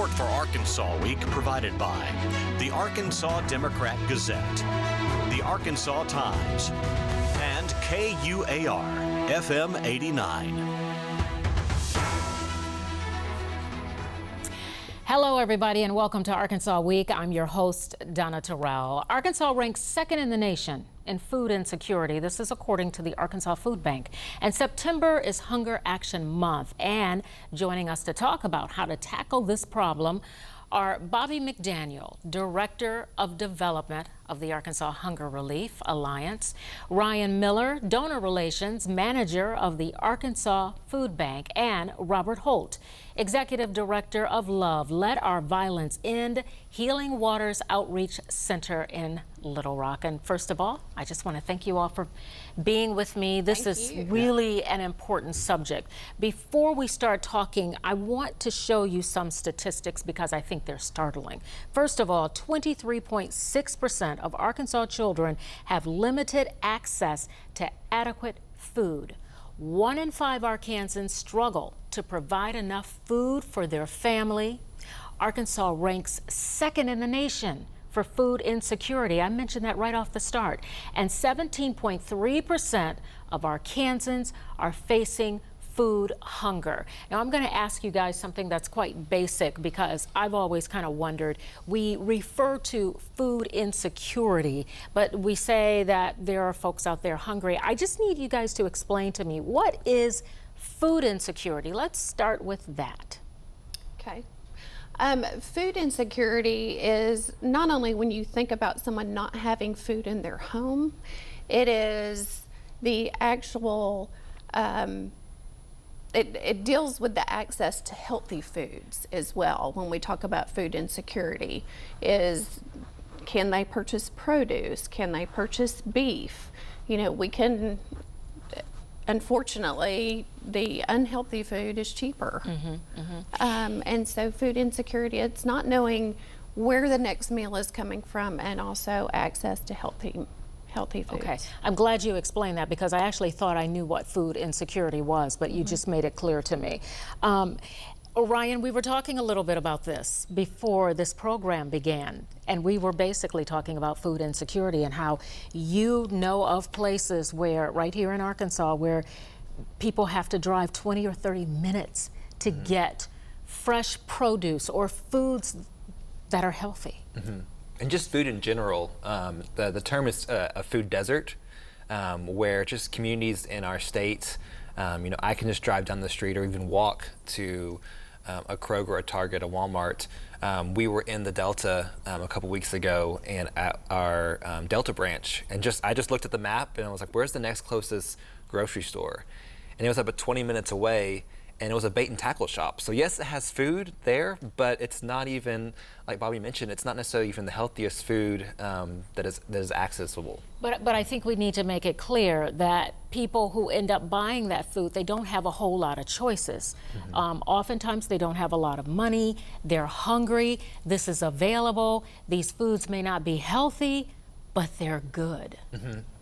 Support for Arkansas Week provided by the Arkansas Democrat Gazette, the Arkansas Times, and KUAR FM 89. Hello, everybody, and welcome to Arkansas Week. I'm your host, Donna Terrell. Arkansas ranks second in the nation in food insecurity. This is according to the Arkansas Foodbank. And September is Hunger Action Month. And joining us to talk about how to tackle this problem are Bobbi McDaniel, Director of Development of the Arkansas Hunger Relief Alliance, Ryan Miller, Donor Relations Manager of the Arkansas Foodbank, and Robert Holt, Executive Director of L.O.V.E, Let Our Violence End, Healing Waters Outreach Center in Little Rock. And first of all, I just want to thank you all for being with me. This is really an important subject. Before we start talking, I want to show you some statistics because I think they're startling. First of all, 23.6% of Arkansas children have limited access to adequate food. 1 in 5 Arkansans struggle to provide enough food for their family. Arkansas ranks second in the nation for food insecurity. I mentioned that right off the start. And 17.3% of Arkansans are facing food hunger. Now, I'm going to ask you guys something that's quite basic because I've always kind of wondered. We refer to food insecurity, but we say that there are folks out there hungry. I just need you guys to explain to me, what is food insecurity? Let's start with that. Okay. Food insecurity is not only when you think about someone not having food in their home, it is the actual it deals with the access to healthy foods as well. When we talk about food insecurity, is can they purchase produce? Can they purchase beef? You know, we can, unfortunately, the unhealthy food is cheaper. And so food insecurity, it's not knowing where the next meal is coming from and also access to healthy foods. Okay, I'm glad you explained that because I actually thought I knew what food insecurity was, but you just made it clear to me. Ryan, we were talking a little bit about this before this program began, and we were basically talking about food insecurity and how you know of places where, right here in Arkansas, where people have to drive 20 or 30 minutes to get fresh produce or foods that are healthy. And just food in general, the term is a food desert, where just communities in our state, you know, I can just drive down the street or even walk to a Kroger, a Target, a Walmart. We were in the Delta a couple weeks ago and at our Delta branch, and I just looked at the map and I was like, where's the next closest grocery store? And it was about 20 minutes away, and it was a bait and tackle shop. So yes, it has food there, but it's not even, like Bobbi mentioned, it's not necessarily even the healthiest food that is accessible. But I think we need to make it clear that people who end up buying that food, they don't have a whole lot of choices. Oftentimes they don't have a lot of money, they're hungry, this is available, these foods may not be healthy, but they're good.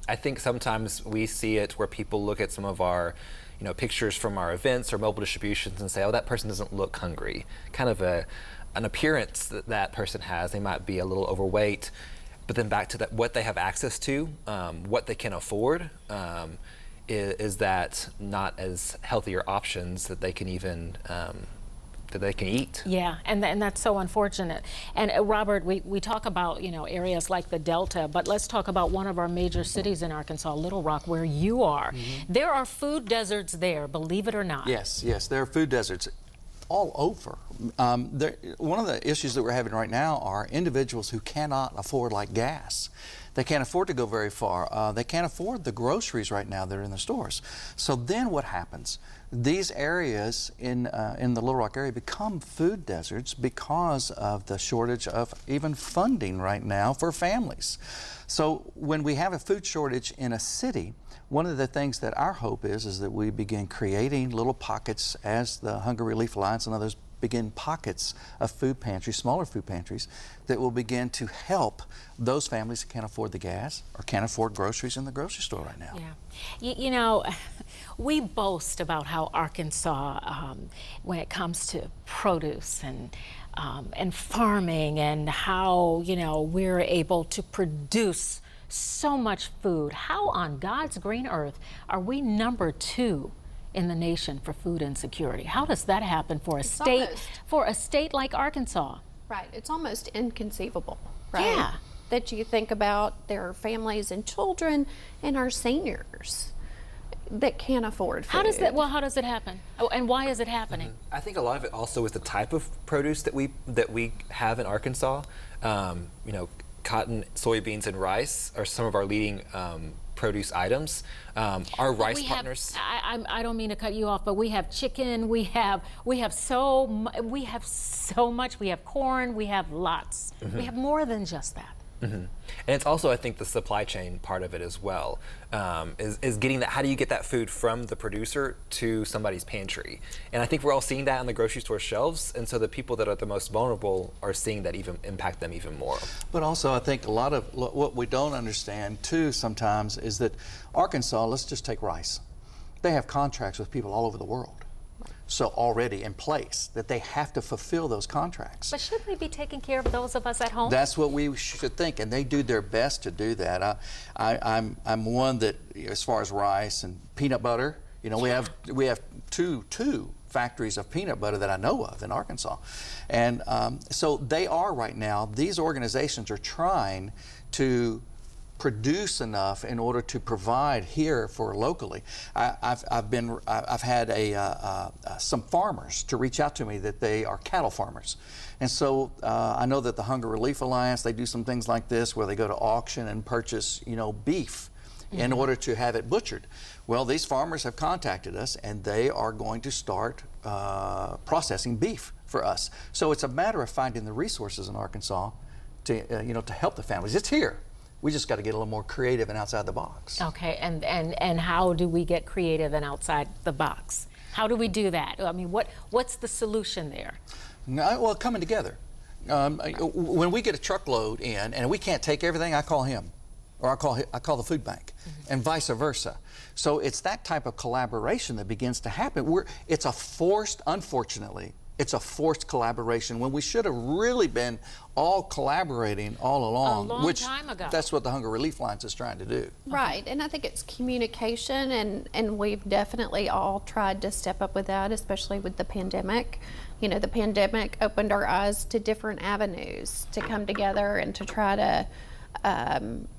I think sometimes we see it where people look at some of our pictures from our events or mobile distributions and say, oh, that person doesn't look hungry. Kind of an appearance that person has. They might be a little overweight, but then back to that, what they have access to, what they can afford, is that not as healthier options that they can even that they can eat. Yeah, and that's so unfortunate. And Robert, we talk about areas like the Delta, but let's talk about one of our major cities in Arkansas, Little Rock, where you are. There are food deserts there, believe it or not. Yes, there are food deserts all over. One of the issues that we're having right now are individuals who cannot afford gas. They can't afford to go very far. They can't afford the groceries right now that are in the stores. So then what happens? These areas in the Little Rock area become food deserts because of the shortage of even funding right now for families. So when we have a food shortage in a city, one of the things that our hope is that we begin creating little pockets, as the Hunger Relief Alliance and others begin pockets of food pantries, smaller food pantries, that will begin to help those families that can't afford the gas or can't afford groceries in the grocery store right now. Yeah. We boast about how Arkansas, when it comes to produce and and farming and how, you know, we're able to produce so much food. How on God's green earth are we number 2 in the nation for food insecurity? How does that happen for a state like Arkansas? Right, it's almost inconceivable, right? Yeah. That you think about their families and children and our seniors that can't afford food. How does that? Well, how does it happen? Oh, and why is it happening? I think a lot of it also is the type of produce that we have in Arkansas. You know, cotton, soybeans, and rice are some of our leading produce items. Our rice partners. I don't mean to cut you off, but we have chicken. We have so much. We have corn. We have lots. We have more than just that. And it's also, I think, the supply chain part of it as well, is getting that. How do you get that food from the producer to somebody's pantry? And I think we're all seeing that on the grocery store shelves, and so the people that are the most vulnerable are seeing that even impact them even more. But also, I think a lot of what we don't understand too sometimes is that Arkansas, let's just take rice. They have contracts with people all over the world. So already in place that they have to fulfill those contracts. But should we be taking care of those of us at home? That's what we should think, and they do their best to do that. I'm one that, as far as rice and peanut butter, you know, we have two factories of peanut butter that I know of in Arkansas, and so they are right now. These organizations are trying to produce enough in order to provide here for locally. I've had some farmers to reach out to me that they are cattle farmers, and so I know that the Hunger Relief Alliance, they do some things like this where they go to auction and purchase, you know, beef in order to have it butchered. Well, these farmers have contacted us, and they are going to start processing beef for us. So it's a matter of finding the resources in Arkansas to you know, to help the families. It's here. We just got to get a little more creative and outside the box. Okay, and how do we get creative and outside the box? How do we do that? I mean, what's the solution there? No, well, coming together. When we get a truckload in and we can't take everything, I call him, or I call the food bank, and vice versa. So it's that type of collaboration that begins to happen. It's a forced, unfortunately, it's a forced collaboration when we should have really been all collaborating all along. A long time ago. That's what the Hunger Relief Alliance is trying to do. Right, and I think it's communication, and we've definitely all tried to step up with that, especially with the pandemic. You know, the pandemic opened our eyes to different avenues to come together and to try to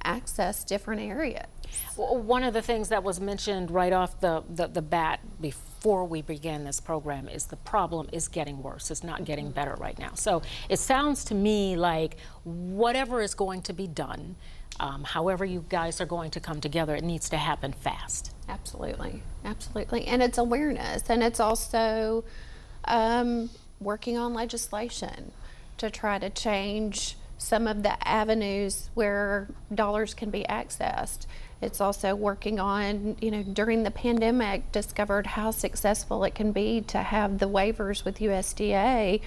access different areas. Well, one of the things that was mentioned right off the bat before we began this program is the problem is getting worse. It's not getting better right now. So it sounds to me like whatever is going to be done, however you guys are going to come together, it needs to happen fast. Absolutely, absolutely. And it's awareness, and it's also working on legislation to try to change some of the avenues where dollars can be accessed. It's also working on, you know, during the pandemic, discovered how successful it can be to have the waivers with USDA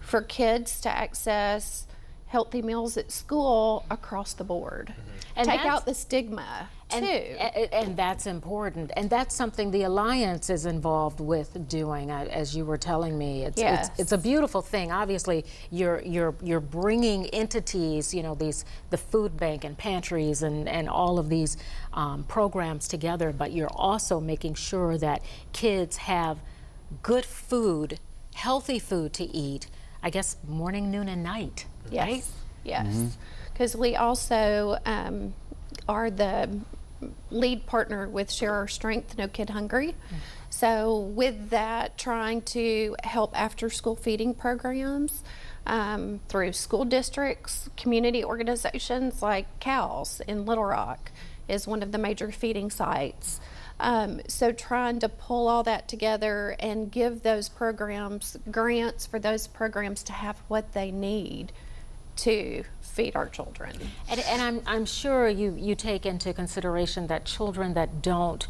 for kids to access healthy meals at school across the board. And take out the stigma too. And that's important. And that's something the Alliance is involved with doing, as you were telling me. It's a beautiful thing. Obviously, you're bringing entities, you know, the food bank and pantries and all of these programs together, but you're also making sure that kids have good food, healthy food to eat, I guess morning, noon, and night, right? Yes, because we also are the lead partner with Share Our Strength, No Kid Hungry. So with that, trying to help after school feeding programs through school districts, community organizations like CALS in Little Rock is one of the major feeding sites. So trying to pull all that together and give those programs grants for those programs to have what they need to feed our children. And I'm sure you take into consideration that children that don't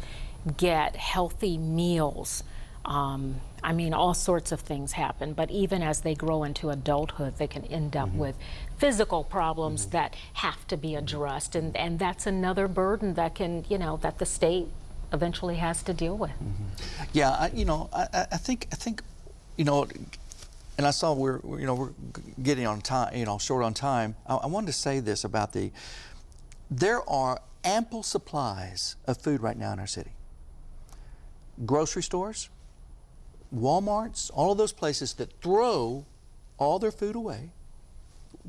get healthy meals, I mean, all sorts of things happen, but even as they grow into adulthood, they can end up with physical problems that have to be addressed, and that's another burden that can, you know, that the state eventually has to deal with. Yeah, you know, I think, you know, And I saw we're getting on time, short on time. I wanted to say this about there are ample supplies of food right now in our city. Grocery stores, Walmarts, all of those places that throw all their food away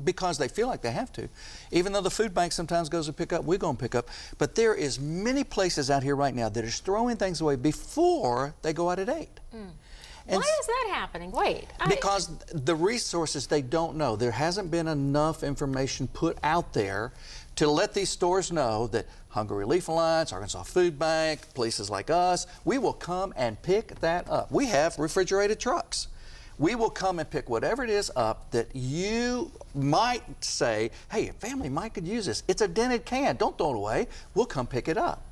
because they feel like they have to. Even though the food bank sometimes goes to pick up, we're going to pick up. But there is many places out here right now that are throwing things away before they go out at 8. Why is that happening? Wait. Because the resources, they don't know. There hasn't been enough information put out there to let these stores know that Hunger Relief Alliance, Arkansas Food Bank, places like us, we will come and pick that up. We have refrigerated trucks. We will come and pick whatever it is up that you might say, hey, a family might could use this. It's a dented can. Don't throw it away. We'll come pick it up.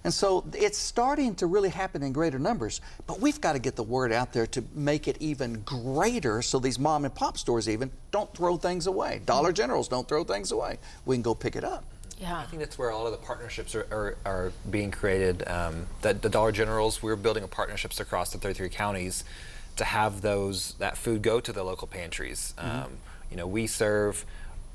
And so it's starting to really happen in greater numbers, but we've got to get the word out there to make it even greater so these mom and pop stores even don't throw things away. Dollar Generals don't throw things away. We can go pick it up. Yeah. I think that's where a lot of the partnerships are being created. The Dollar Generals, we're building partnerships across the 33 counties to have that food go to the local pantries. We serve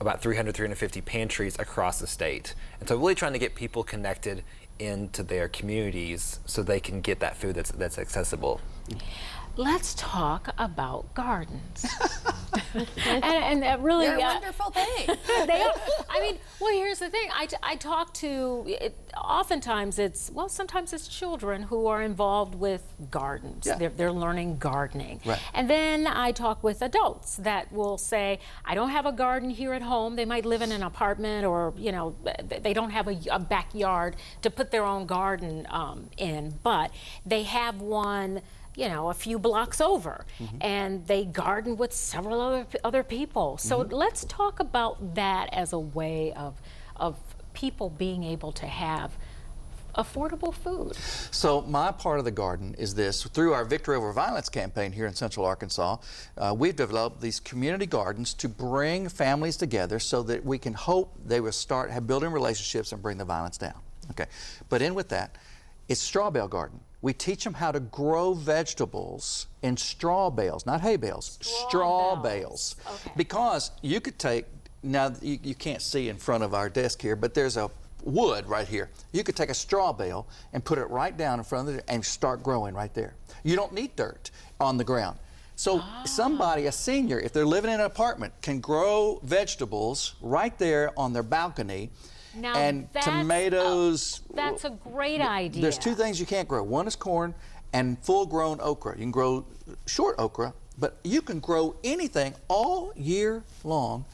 about 300, 350 pantries across the state. And so really trying to get people connected into their communities so they can get that food that's accessible. Let's talk about gardens. and that really They're a wonderful thing. They are. I mean, well, here's the thing. I talk to, oftentimes sometimes it's children who are involved with gardens. Yeah. They're learning gardening. Right. And then I talk with adults that will say, I don't have a garden here at home. They might live in an apartment or, they don't have a backyard to put their own garden in, but they have one a few blocks over, and they garden with several other people. So let's talk about that as a way of people being able to have affordable food. So my part of the garden is this. Through our Victory Over Violence campaign here in Central Arkansas, we've developed these community gardens to bring families together so that we can hope they will start building relationships and bring the violence down. Okay, but in with that, it's straw bale garden. We teach them how to grow vegetables in straw bales, not hay bales, straw bales. Okay. Because you could take, now you can't see in front of our desk here, but there's a wood right here. You could take a straw bale and put it right down in front of it and start growing right there. You don't need dirt on the ground. So somebody, a senior, if they're living in an apartment, can grow vegetables right there on their balcony. Now and tomatoes. That's a great idea. There's two things you can't grow. One is corn and full-grown okra. You can grow short okra, but you can grow anything all year long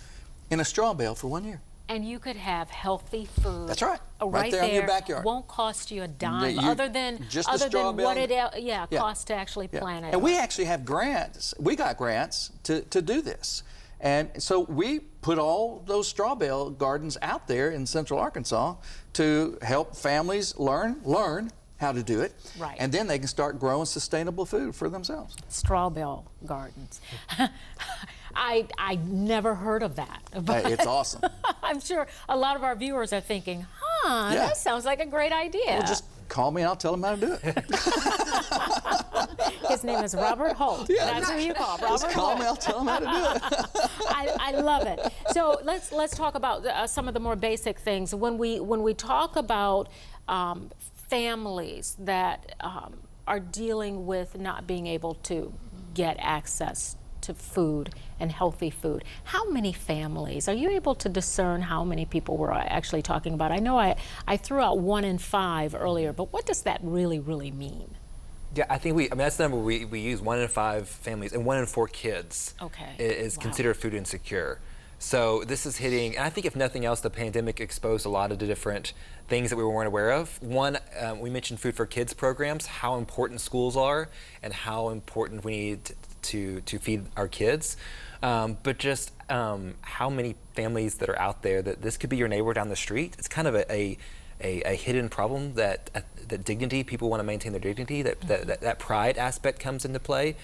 in a straw bale for 1 year. And you could have healthy food. That's right. Right there in your backyard. Won't cost you a dime, You- other than just the straw what it bale. costs to actually plant it. And we actually have grants. We got grants to do this. And so we put all those straw bale gardens out there in Central Arkansas to help families learn how to do it. Right. And then they can start growing sustainable food for themselves. Straw bale gardens. I never heard of that. Hey, it's awesome. I'm sure a lot of our viewers are thinking, Yeah. that sounds like a great idea. Well, just call me and I'll tell them how to do it. His name is Robert Holt. Yeah, That's who you call, Robert Just call Holt. me, I'll tell them how to do it. I love it. So let's talk about some of the more basic things. When we talk about families that are dealing with not being able to get access to food and healthy food, how many families, are you able to discern how many people we're actually talking about? I know I threw out 1 in 5 earlier, but what does that really mean? Yeah, I think that's the number we use. 1 in 5 families and 1 in 4 kids is considered food insecure. So this is hitting, and I think if nothing else, the pandemic exposed a lot of the different things that we weren't aware of. One, we mentioned Food for Kids programs, how important schools are and how important we need to feed our kids. But just how many families that are out there that this could be your neighbor down the street. It's kind of a hidden problem that dignity, people want to maintain their dignity, that pride aspect comes into play.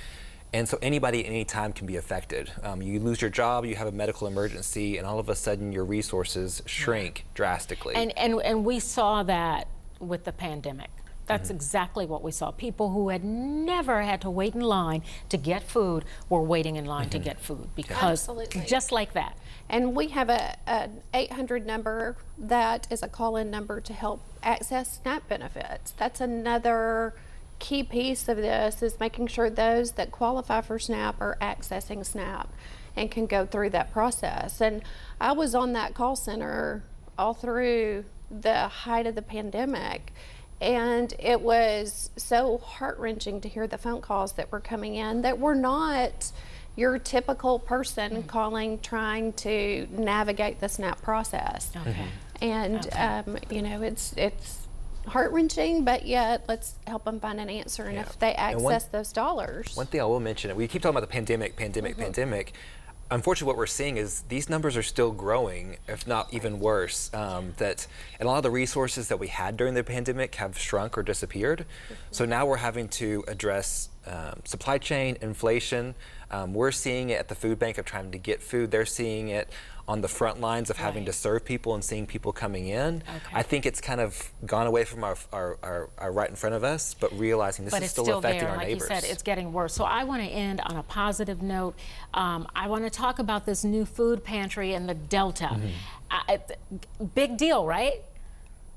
And so anybody at any time can be affected. You lose your job, you have a medical emergency, and all of a sudden your resources shrink drastically. And we saw that with the pandemic. That's exactly what we saw. People who had never had to wait in line to get food were waiting in line to get food because just like that. And we have an 800 number that is a call-in number to help access SNAP benefits. That's another key piece of this, is making sure those that qualify for SNAP are accessing SNAP and can go through that process. And I was on that call center all through the height of the pandemic, and it was so heart-wrenching to hear the phone calls that were coming in that were not your typical person calling trying to navigate the SNAP process. And you know, it's heart-wrenching, but yet let's help them find an answer. And if they access those dollars. One thing I will mention, we keep talking about the pandemic. Unfortunately, what we're seeing is these numbers are still growing, if not even worse. That and a lot of the resources that we had during the pandemic have shrunk or disappeared. So now we're having to address supply chain, inflation. We're seeing it at the food bank of trying to get food. They're seeing it on the front lines of having to serve people and seeing people coming in. I think it's kind of gone away from our right in front of us, but realizing this is still affecting our neighbors. Like you said, it's getting worse. So I want to end on a positive note. I want to talk about this new food pantry in the Delta. Big deal, right?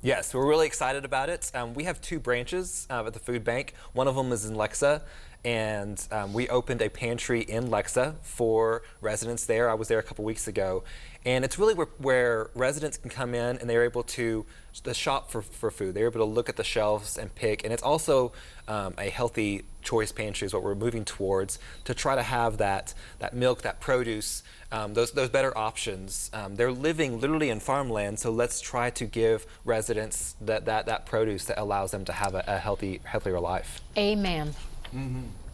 Yes, we're really excited about it. We have 2 branches at the food bank. One of them is in Lexa, and we opened a pantry in Lexa for residents there. I was there a couple weeks ago, and it's really where residents can come in and they're able to shop for food. They're able to look at the shelves and pick, and it's also a healthy choice pantry is what we're moving towards, to try to have that milk, that produce, those better options. They're living literally in farmland, so let's try to give residents that produce that allows them to have a healthier life. Amen.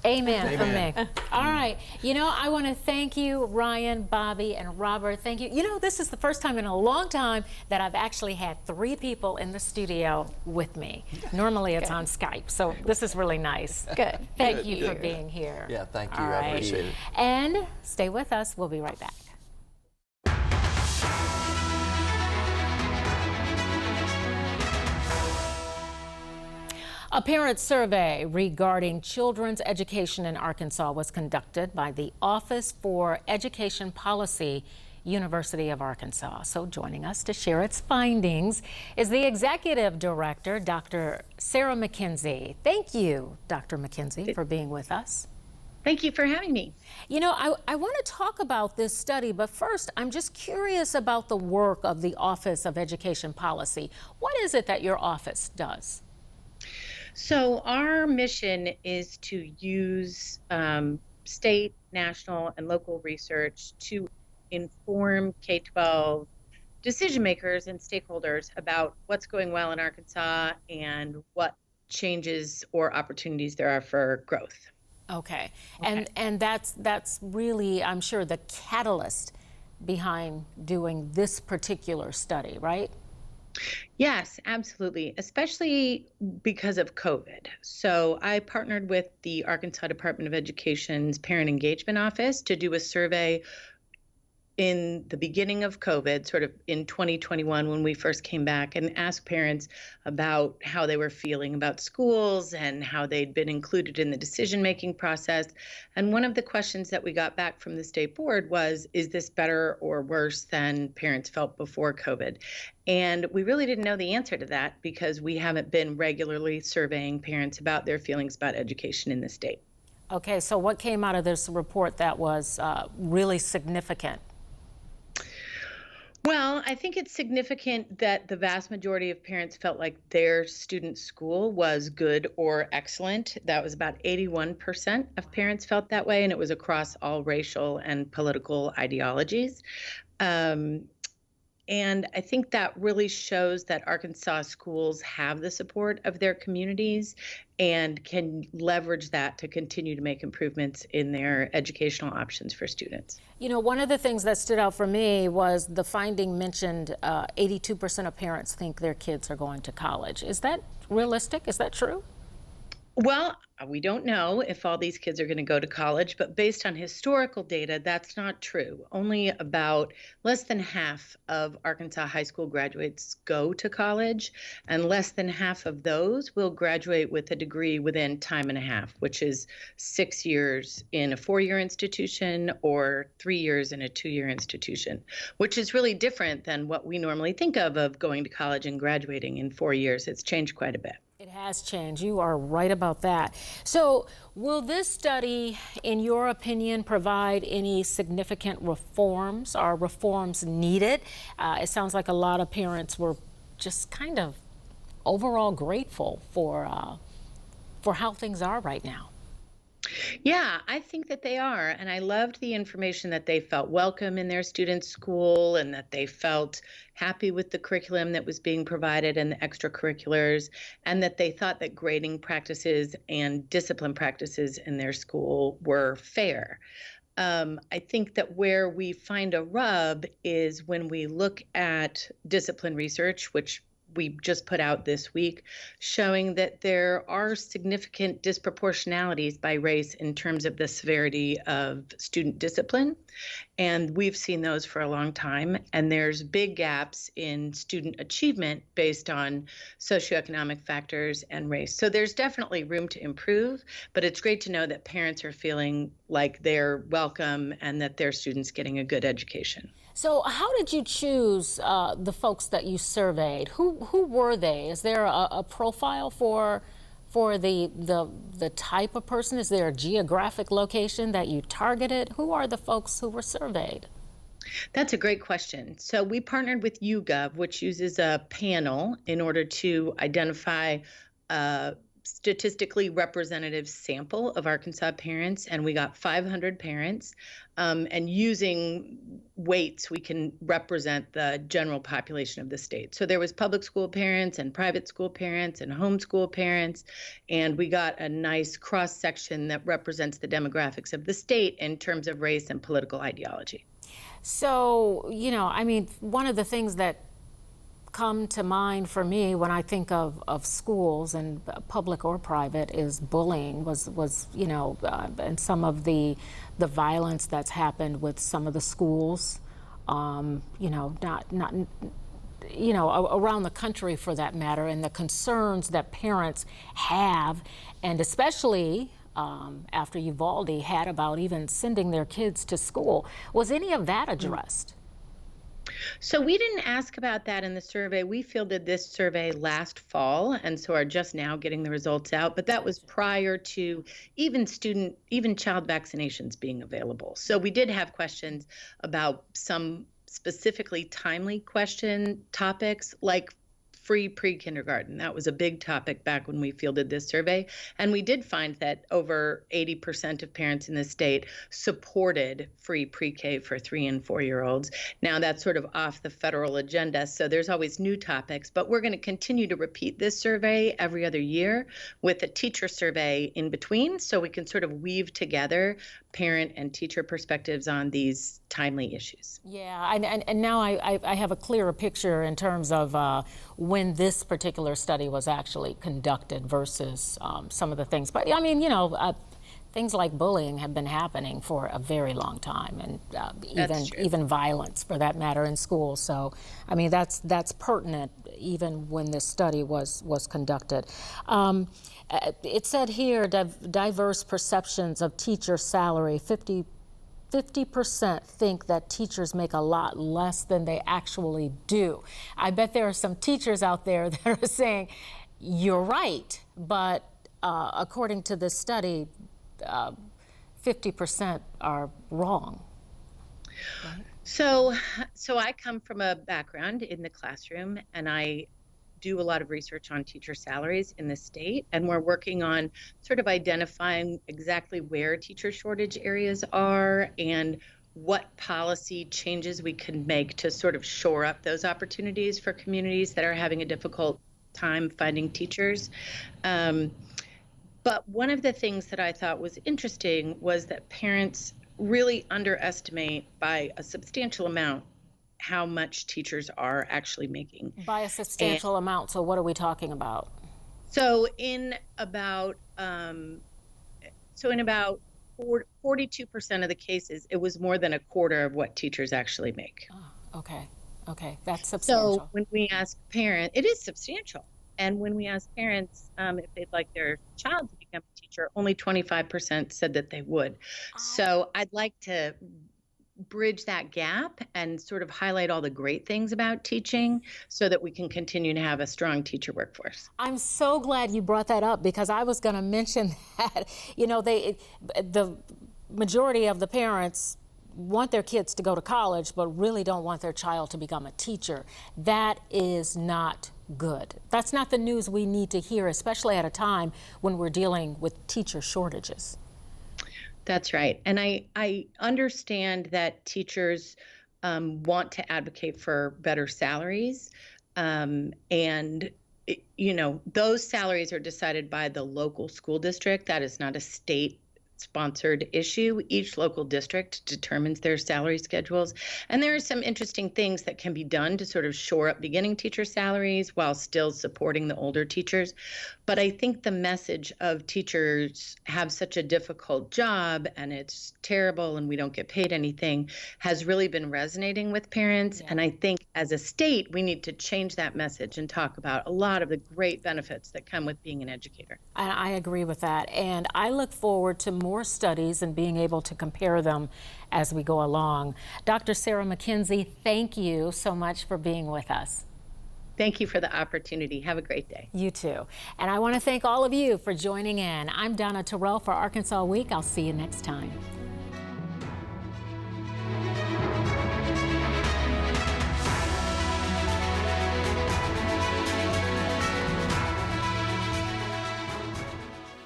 Amen from me. All right. You know, I want to thank you, Ryan, Bobbi, and Robert. Thank you. You know, this is the first time in a long time that I've actually had 3 people in the studio with me. Normally it's on Skype, so this is really nice. Good. Thank you for being here. Yeah, thank you. All right. I appreciate it. And stay with us. We'll be right back. A parent survey regarding children's education in Arkansas was conducted by the Office for Education Policy, University of Arkansas. So joining us to share its findings is the Executive Director, Dr. Sarah McKenzie. Thank you, Dr. McKenzie, for being with us. Thank you for having me. You know, I want to talk about this study, but first, I'm just curious about the work of the Office of Education Policy. What is it that your office does? So our mission is to use state, national, and local research to inform K-12 decision makers and stakeholders about what's going well in Arkansas and what changes or opportunities there are for growth. Okay. And that's really, I'm sure, the catalyst behind doing this particular study, right? Yes, absolutely, especially because of COVID. So I partnered with the Arkansas Department of Education's Parent Engagement Office to do a survey in the beginning of COVID, sort of in 2021 when we first came back, and asked parents about how they were feeling about schools and how they'd been included in the decision-making process. And one of the questions that we got back from the state board was, is this better or worse than parents felt before COVID? And we really didn't know the answer to that because we haven't been regularly surveying parents about their feelings about education in the state. Okay, so what came out of this report that was really significant? Well, I think it's significant that the vast majority of parents felt like their student's school was good or excellent. That was about 81% of parents felt that way, and it was across all racial and political ideologies. And I think that really shows that Arkansas schools have the support of their communities and can leverage that to continue to make improvements in their educational options for students. You know, one of the things that stood out for me was the finding mentioned 82% of parents think their kids are going to college. Is that realistic? Is that true? Well, we don't know if all these kids are going to go to college, but based on historical data, that's not true. Only about less than half of Arkansas high school graduates go to college, and less than half of those will graduate with a degree within time and a half, which is 6 years in a 4-year institution or 3 years in a 2-year institution, which is really different than what we normally think of going to college and graduating in 4 years. It's changed quite a bit. It has changed. You are right about that. So will this study, in your opinion, provide any significant reforms? Are reforms needed? It sounds like a lot of parents were just kind of overall grateful for how things are right now. Yeah, I think that they are. And I loved the information that they felt welcome in their students' school and that they felt happy with the curriculum that was being provided and the extracurriculars, and that they thought that grading practices and discipline practices in their school were fair. I think that where we find a rub is when we look at discipline research, which we just put out this week, showing that there are significant disproportionalities by race in terms of the severity of student discipline. And we've seen those for a long time. And there's big gaps in student achievement based on socioeconomic factors and race. So there's definitely room to improve, but it's great to know that parents are feeling like they're welcome and that their students getting a good education. So how did you choose the folks that you surveyed? Who were they? Is there a profile for the type of person? Is there a geographic location that you targeted? Who are the folks who were surveyed? That's a great question. So we partnered with YouGov, which uses a panel in order to identify statistically representative sample of Arkansas parents, and we got 500 parents. And using weights, we can represent the general population of the state. So there was public school parents and private school parents and homeschool parents, and we got a nice cross section that represents the demographics of the state in terms of race and political ideology. So, you know, I mean, one of the things that come to mind for me when I think of schools, and public or private, is bullying was you know, and some of the violence that's happened with some of the schools, you know, not you know, around the country for that matter, and the concerns that parents have, and especially after Uvalde had about even sending their kids to school. Was any of that addressed? So we didn't ask about that in the survey. We fielded this survey last fall, and so are just now getting the results out. But that was prior to even child vaccinations being available. So we did have questions about some specifically timely topics, like free pre-kindergarten. That was a big topic back when we fielded this survey. And we did find that over 80% of parents in the state supported free pre-K for 3 and 4-year-olds. Now that's sort of off the federal agenda, so there's always new topics, but we're going to continue to repeat this survey every other year with a teacher survey in between, so we can sort of weave together parent and teacher perspectives on these timely issues. Yeah, and now I have a clearer picture in terms of when this particular study was actually conducted versus some of the things. But I mean, you know, things like bullying have been happening for a very long time, and even violence for that matter in schools. So, I mean, that's pertinent even when this study was conducted. It said here, diverse perceptions of teacher salary. 50% think that teachers make a lot less than they actually do. I bet there are some teachers out there that are saying, you're right, but according to this study, 50% are wrong. Right? So I come from a background in the classroom, and I do a lot of research on teacher salaries in the state, and we're working on sort of identifying exactly where teacher shortage areas are and what policy changes we can make to sort of shore up those opportunities for communities that are having a difficult time finding teachers. But one of the things that I thought was interesting was that parents really underestimate by a substantial amount how much teachers are actually making. By a substantial amount, so what are we talking about? So in about 42% of the cases, it was more than a quarter of what teachers actually make. Oh, okay, that's substantial. So when we ask parents, it is substantial. And when we ask parents if they'd like their child to become a teacher, only 25% said that they would. So I'd like to bridge that gap and sort of highlight all the great things about teaching so that we can continue to have a strong teacher workforce. I'm so glad you brought that up, because I was going to mention that, you know, the majority of the parents want their kids to go to college, but really don't want their child to become a teacher. That is not good. That's not the news we need to hear, especially at a time when we're dealing with teacher shortages. That's right. And I understand that teachers want to advocate for better salaries. You know, those salaries are decided by the local school district. That is not a state sponsored issue. Each local district determines their salary schedules. And there are some interesting things that can be done to sort of shore up beginning teacher salaries while still supporting the older teachers. But I think the message of teachers have such a difficult job and it's terrible and we don't get paid anything has really been resonating with parents. Yeah. And I think as a state, we need to change that message and talk about a lot of the great benefits that come with being an educator. I agree with that. And I look forward to more studies and being able to compare them as we go along. Dr. Sarah McKenzie, thank you so much for being with us. Thank you for the opportunity. Have a great day. You too. And I want to thank all of you for joining in. I'm Donna Terrell for Arkansas Week. I'll see you next time.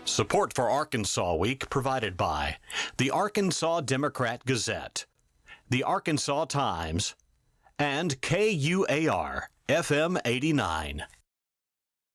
Support for Arkansas Week provided by the Arkansas Democrat Gazette, the Arkansas Times, and KUAR FM 89.